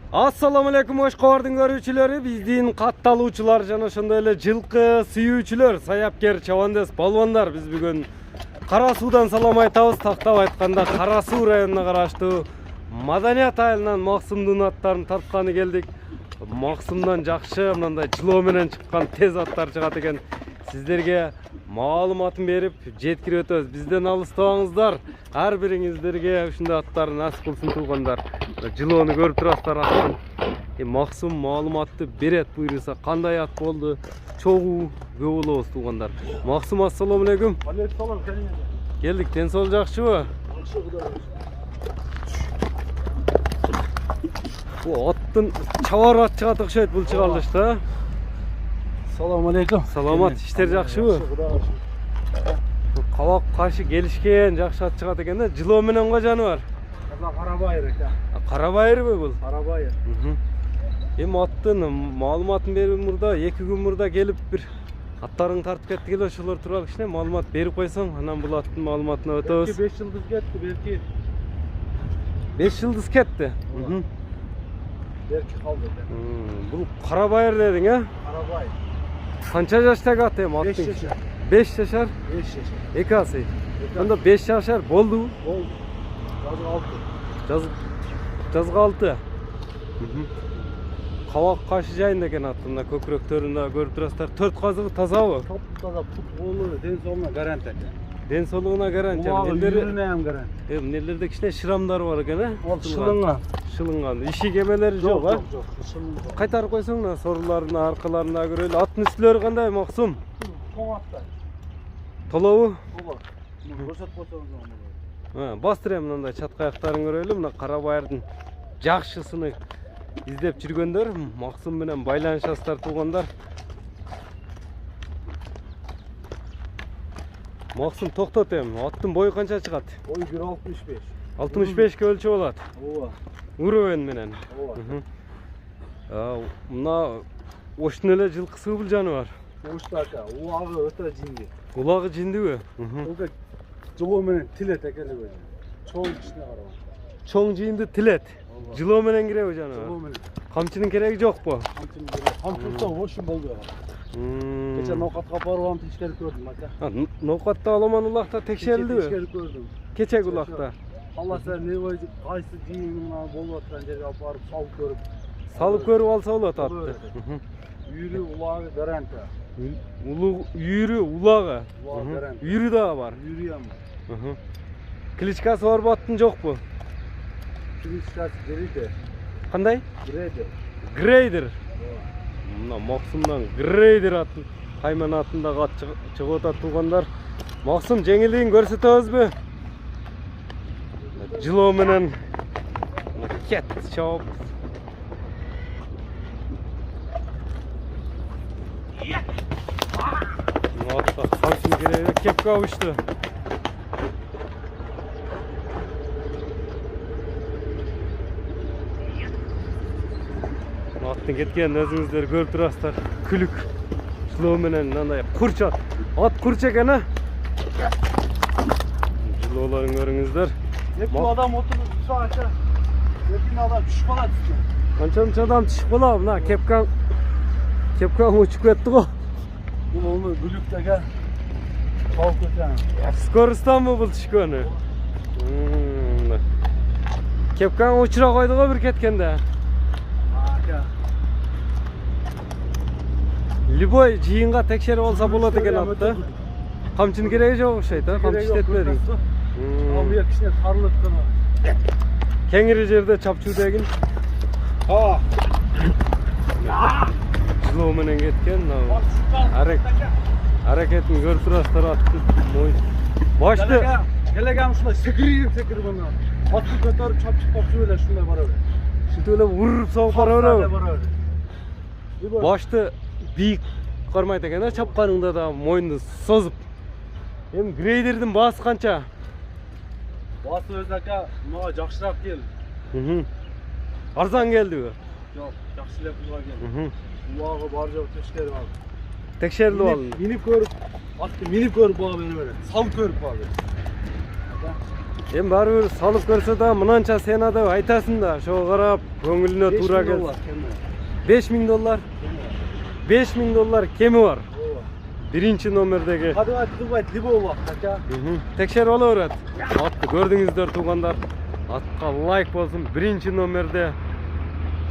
Assalamu alaikum Oşkovardın görүүчүлөрү, биздин катталуучулар жана ошондой эле жылкы сүйүүчүлөр, саяпкер, чабандес, балбандар. Биз бүгүн Кара Суудан салам айтабыз. Тактап айтканда Кара Суу районуна караштуу Маданият айылынан Максымдын аттарын тартканы келдик. Максымдан жакшы мындай жылоо менен чыккан тез аттар чыгат экен. Сиздерге маалыматын берип жеткирип өтөбүз. Бизден алыстабаңыздар. Ар бириңиздерге ушундай аттар насип кылсын туугандар. Жылоону көрүп турасыздар аттын. Максым маалыматты берет буйруса, кандай ат болду, чогуу көп болобуз туугандар. Максым, ассаламу алейкум. Алейкум салам. Келдик, ден соолук жакшыбы? Жакшы, Кудай. Бу аттын чабар ат чыгат окшойт, бул чыгалышта. Салам алейкум. Саламат, иштер жакшыбы? Кабак каршы келишкен жакшы ат чыгат экен да. Жылоо менен кажаны бар? Карабайыр экен. Карабайырбы бул? Карабайыр. Эми аттын маалыматын берип мурда 2 күн мурда келип бир аттарын тартып кеттик эле, ошолор тууралуу кичине маалымат берип койсоң, анан бул аттын маалыматына өтөбүз. 5 жылдыз кетти, белки 5 жылдыз кетти. Белки калды. Бул Карабайыр дедиң, э? Карабайыр. Канча жаштагы ат эми 5 аттын? жашар. 5 жашар? 5 жашар. Эки асы. Анда 5 жашар болду. Болду. Жазгы 6. Кабак кашы жайында экен аттында, көкүрөктөрүндө көрүп турасыздар. 4 казыгы тазабы? Топ таза, футболу, ден соолугуна гарантия. Ден соолугуна гарантия. Нелери ham гарантия. Эмнелерде кичине шырамдар бар экен, э? Ол шылынган. Шылынган. Иши кемелери жок, а? Жок, шылынган. Кайтарып койсоң да соруларына, аркаларына көрөлү. Аттын үстүлөрү кандай, Максым? Тоң аттай. Толобу? Толо. Көрсөтүп койсоңуз. Бастыр эми мындай чатка аяктарын көрөлү. Мына Карабайырдын жакшысын издеп жүргөндөр Максым менен байланышасыздар туугандар. Максым, токтот эми. Аттын бою канча чыгат? Бою 1.65. 65 өлчө болот. Ооба. Уровень менен. Ооба. Мына оштун эле жылкысы бул жаныбар. Оштака, улагы өтө жинди. Улагы жиндиби? Ылда жылоо менен тилет экени көзү. Чоң кичине карабы. Чоң жиинди тилет. Жылоо менен киреби жаныбар? Жылоо менен. Камчынын кереги жокпу? Камчылыкта ошун болду. Кече ноокатка барып текшерип көрдүм ака. Ноокатта аламан улакта текшерилдиби? Текшерип көрдүм. Кечеги улакта. Алласа не бойду, кайсы жыйынына болуп аткан жерге алып барып салып көрүп. Салып көрүп алса болот атты. Үйрү улагы гарантия. Үйрү улагы. Үйрү да бар. Үйрү ам. Кличкасы барбы аттын жокпу? Кличкасы Грейдер. Кандай? Грейдер. Грейдер. Мына Максымдан Грейдер аттын кайман атындагы ат чыгып атат туугандар. Максым, жеңилдигин көрсөтөбүзбү? Жылоо менен кет чоп. Атта камчын кереги кепке алышты. Аттын кеткенин өзүңүздөр көрүп турасыздар. Күлүк жылоо менен мындай курч ат. Ат курч экен, а? Жылоолорун көрүңүздөр. Эки адам отуруп саатча. Эки адам түшүп калат. Канча адам түшүп калабы? Мына кепкаң учуп кетти го. Бул оны бүлүктөгө салып кетем. Скоростонбу бул түшкөнү? Кепкаң учура койду го бир кеткенде. Любой жыйынга текшерип алса болот экен атты. Камчынын кереги жок окшойт, а? Камчы иштетпедиң. Ал бия кичине тарылып кана. Кеңири жерде чапчуу дегин. Жылоо менен кеткен. Аракетин көрүп турасыздар аттын. Башты келегем ушундай секирип ана. Атты көтөрүп чапчып калчу эле ушундай бара бер. Шинтип эле уруп салып бара бер. Башты бийик кармайт экен, а? Чапканыңда да мойнду созуп. Эми Грейдердин баасы канча? Баасы өз ака, мага жакшыраак келди. Арзан келдиби? Жок, жакшы эле пулга келди. Улагы бар жок текшерип алды. Текшерилип алды. Минип көрүп, атты минип көрүп баа бере берет. Салып көрүп баа берет. Эми баары бир салып көрсө да мынанча сена деп айтасың да, ошого карап көңүлүнө туура келсин. $5000. $5000 кеми бар. Birinci номердеги. Hadi hadi Dubai Libo bak kaka. Tekşer ola öğret. Atты gördüңүздөр тугандар. Атка лайк болсун. Birinci номерде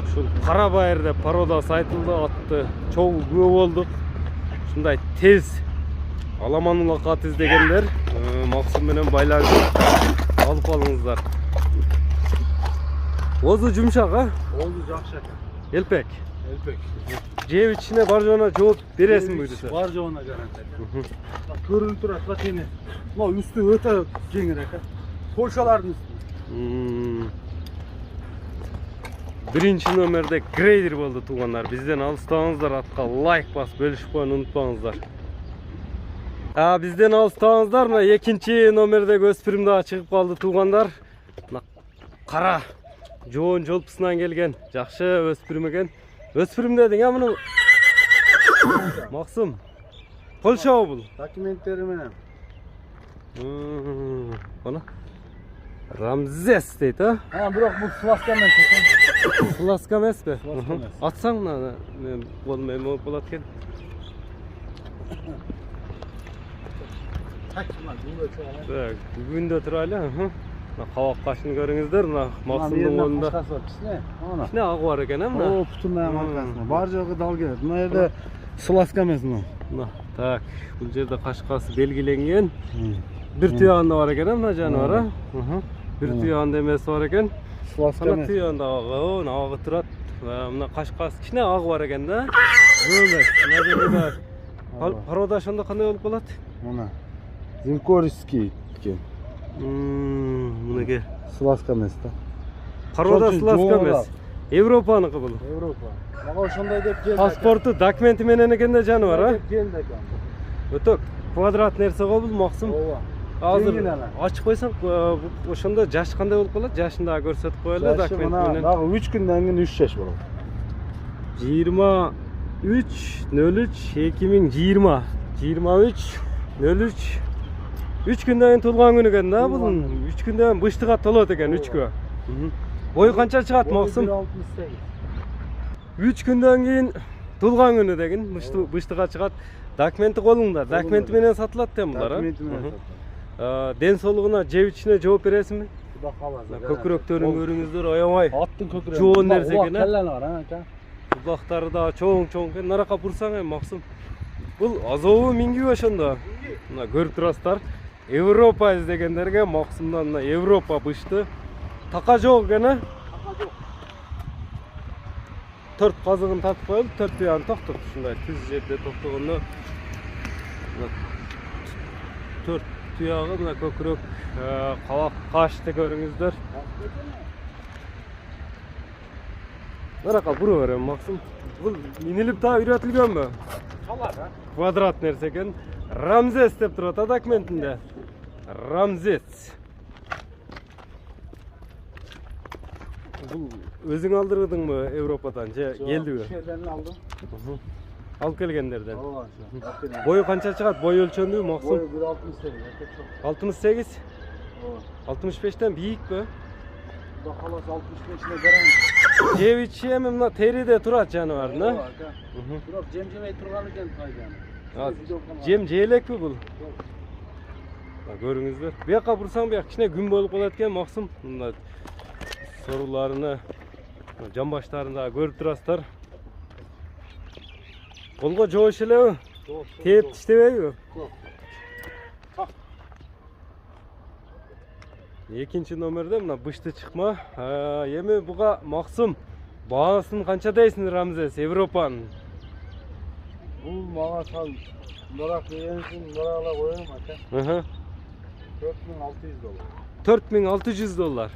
ушул кара байырда пародасы айтылды. Атты чогуу көп болдук. Ушундай тез аламан улакат издегендер Максым менен байланышып алып алыңыздар. Озу жумшак, а? Oldu жақсы. Элпек. Elpek. Жеп içine бар жоона жооп бересиң буйруса. Var жоона гарантия. Көрүнүп турат ба тени. Мына үстү өтө кеңирээк. Польшалардын үстү. Birinci номерде грейдер болду тугандар. Бизден алыстабаңыздар, атка лайк басып бөлүшүп коюуну унутпаңыздар. Бизден алыстабаңыздар. Мына экинчи номердеги өспүрүм дагы чыгып калды тугандар. Мына кара жоон жолпусунан келген жакшы өспүрүм экен. Өспүрүм дедиң, а муну? Максым. Польша бул. Документтери менен. Бана Рамзес дейт, а? Бирок бул сласка эмес экен. Сласка эмеспи? Сласка эмес. Атсаң мына мен колум эме болуп калат экен. Так, бүгүндө турайлы. Мына кабак кашын көрүңүздөр, мына Максымдын колунда. Кичине агы бар экен, а мына? О, путундай маркасына. Бар жогу дал келет. Мына жерде сласка эмес мына. Мына, так, бул жерде кашкасы белгиленген. Бир туягында бар экен, мына жаныбар, а? Бир туягында эмеси бар экен. Сласка Мына эмес. туягында агы турат. Мына кашкасы кичине агы бар экен да. Эмес. Мына жерде порода ошондо кандай болуп калат? Мына. Зинкорский экен. Мынеке. Сласка эмес да. Порода сласка эмес. Европаныкы бул. Европа. Мага ошондой деп келди. Паспорту, документи менен экен да жаныбар, а? Деп келди экен. Өтө квадрат нерсе го бул Максым. Ооба. Азыр ачып койсоң, ошондо жаш кандай болуп калат? Жашын дагы көрсөтүп коелу документ менен. Дагы 3 күндөн кийин 3 жаш болот. 23/03/2020. 23/03 3 күндөн кийин туулган күнү экен да бул. 3 күндөн кийин быштыга толот экен 3кө. Бою канча чыгат Максым? 3 күндөн кийин туулган күнү деген быштыга чыгат. Документи колуңда. Документи менен сатылат да булар, а? Документи менен сатылат. Ден соолугуна жеп ичине жооп бересиңби? Куда каласың? Көкүрөктөрүн көрүңүздөр, аябай. Аттын көкүрөгү. Жоон нерсе экен, а? Келлени бар, ака. Кулактары да чоң экен. Нарака бурсаң эми Максым. Бул азобу мингиби ошондо? Мына көрүп турасыздар. Европа издегендерге Максымдан мына Европа бышты. Така жок экен, а? Така жок. 4 казыгын татып коюлуп, 4 туягын токтоп ушундай түз жерде токтогондо 4 туягы мына көкүрөк, кабак, кашты көрүңүздөр. Нарака бура берем Максым. Бул минилип дагы үйрөтүлгөнбү? Калар, а? Квадрат нерсе экен. Рамзес деп турат документинде. Рамзес. Бул өзүң алдырдыңбы Европадан же келдиби? Шерден алдым. Алып келгендерден. Ооба. Бою канча чыгат? Бой өлчөндүбү Максым? Бою 1.68, эркек чок. 68? Ооба. 65тен бийикпи? Куда калас 65-не берем. Жеп ичи эми мына териде турат жаныбардын, а? Ооба, ака. Бирок жемжемей турган экен пайданы. Жем жеэлекпи бул? Көрүңүздөр. Бияка бурсаң бияк кичине күн болуп калат экен Максым. Мына соруларыны, жамбаштарын дагы көрүп турасыздар. Колго жоош элеби? Тээп иштебейби? Экинчи номерде мына бышты чыкма. Эми буга Максым баасын канча дейсиң Рамзес Европанын? Бул мага сал барак энсин барала коем ака. $4600.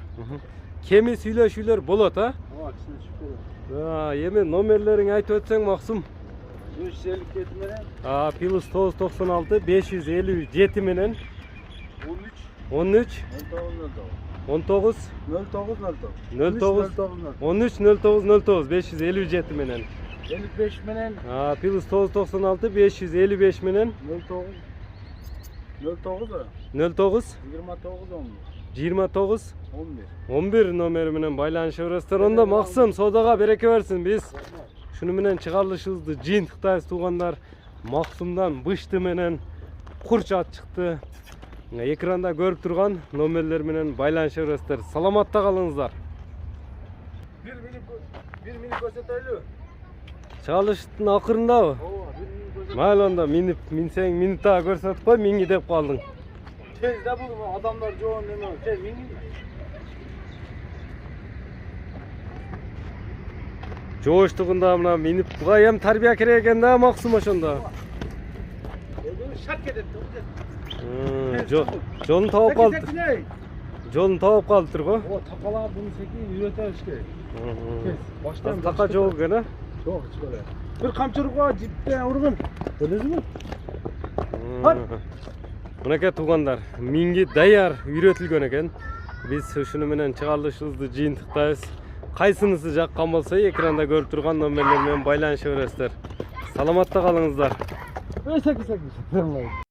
Кеми сүйлөшүүлөр болот, а? Ооба, кичине чыгып көрөм. Эми номерлериңи айтып өтсөң Максым. 557 менен Плюс 996 557 менен 13 19 09 13 557 менен 55 менен Плюс 996 555 менен 09 09 29 10 29 11. 11 nomeri menен байланышабыздар. Onda Maksım sodaga bereke versin. Biz şunu menен чыгарылышыбызды жыйынтыктайбыз туугандар. Maksımdan бышты менен курчат чыкты. Экранда көрүп турган номерлер менен байланышабыздар. Саламатта калыңыздар. Bir mini göstereyim. Чыгарылыштын акырындабы? Mayli onda minsең минут daha көрсөтүп кой, минги деп калдың. Tezde bu adamlar çoğun demiyor. Mini mi? Жооштугунда мына минип буга эми тарбия керек экен да Максым ошондо. Şart edetti. Жолун таап калды. Жолун таап калыптыр го. O takala bunu sekin yürüter işte. Baştan Така жол экен а? Yok hiç böyle. Bir kamçırığa cipten vurgun. Öyle mi? Hadi. Мынакей туугандар, минги даяр үйрөтүлгөн экен. Биз ушуну менен чыгарылышыбызды жыйынтыктайбыз. Кайсынысы жаккан болсо экранда көрүп турган номерлер менен байланыша бересиздер. Саламатта калыңыздар. Sakın.